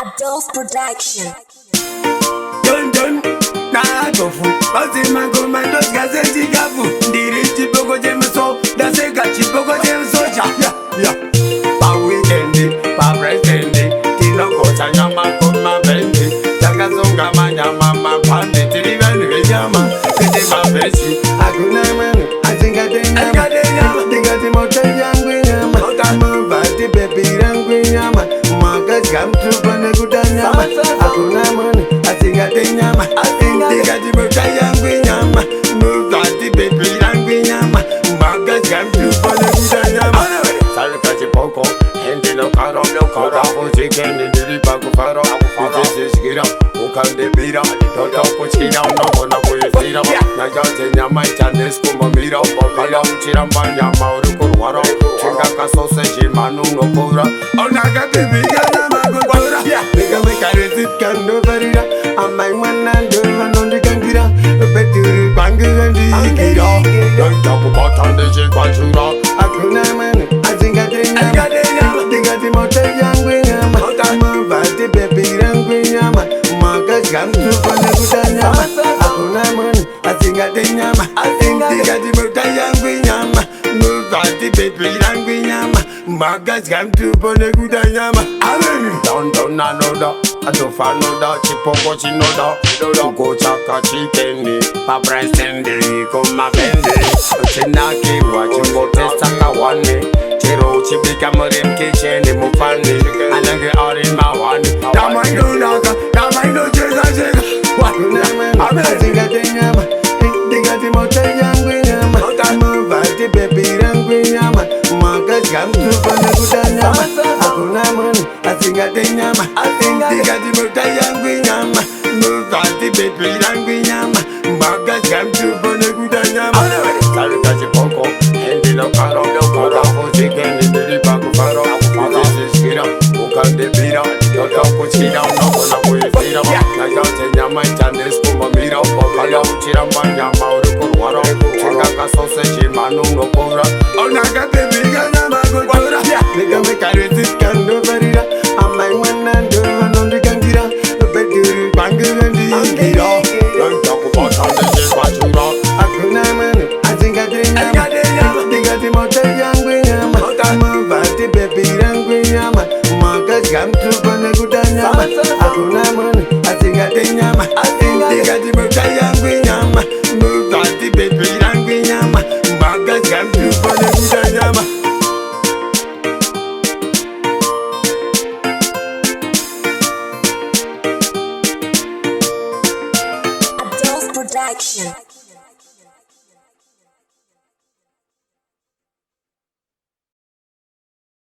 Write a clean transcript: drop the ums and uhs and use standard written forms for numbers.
Adolf Production. Dun na tofu basi mango mandos gazeti gafu ndiri chipoko jemso daseka chipoko jemso cha ya pa weekend pa present tinokocha nyama koma bendi takazonga manyama mapande tilivani nyama tete mabesi akuna manu azinga denyama tingati moto yangu nyama mubati baby yangu nyama magas gamtu bane kudanyama akuna manu azinga denyama tingati moto yangu nyama mubati baby yangu nyama magas gamtu bane kudanyama salka chipoko hindi no karo chicken ndiri pakufaro kuchisiskira ukandebira totokuchira unogona kuifira najanze nyama ichandesikumamira kala uchiramba nyama uri kurwara chingakasoseji manu unokura onakatibika nyama kukura bikamekaresitkandovarira amaimwanandovanondikangira betiri kwangiandikira doitakubatandechikwanchura akuna manu azingadenyama tingati moto yangu nyama mubati baby yangu nyama magas gamtupane kudanyama akuna manu asingate nyama tingati moto yangu nyama mubati baby yangu nyama magas gamtupane kudanyama down anoda adofa noda chipoko chinoda ugo chaka chikeni pa breastendi koma bendi chinakiwa chimbotesa kawane chero chibika murim kitchen mufani anange arin mawani damaindo naka damaindo cheza wakuna manu asingate nyama tingati moto yangu nyama mubati baby yangu nyama magas gamtupane kudanyama akuna manu asingate nyama tingati moto yangu nyama mubati baby yangu nyama magas gamtupane kudanyama salka chipoko hindi no karo chicken ndiri pakufaro kuchisiskira ukandebira totokuchira unogona kuifira najanze nyama ichandesikumamira kala uchiramba nyama uri kurwara chingakasoseji manu unokura onakatibika nyama kukura bikamekaresitkandovarira amaimwanandovanondikangira betiri kwangiandikira doitakubatandechikwanchura akuna manu azingadenyama tingati moto yangu nyama mubati baby yangu nyama magas gamtupane kudanyama akuna manu asingate nyama tingati moto yangu nyama mubati baby yangu nyama magas gamtupane kudanyama Adolf Production.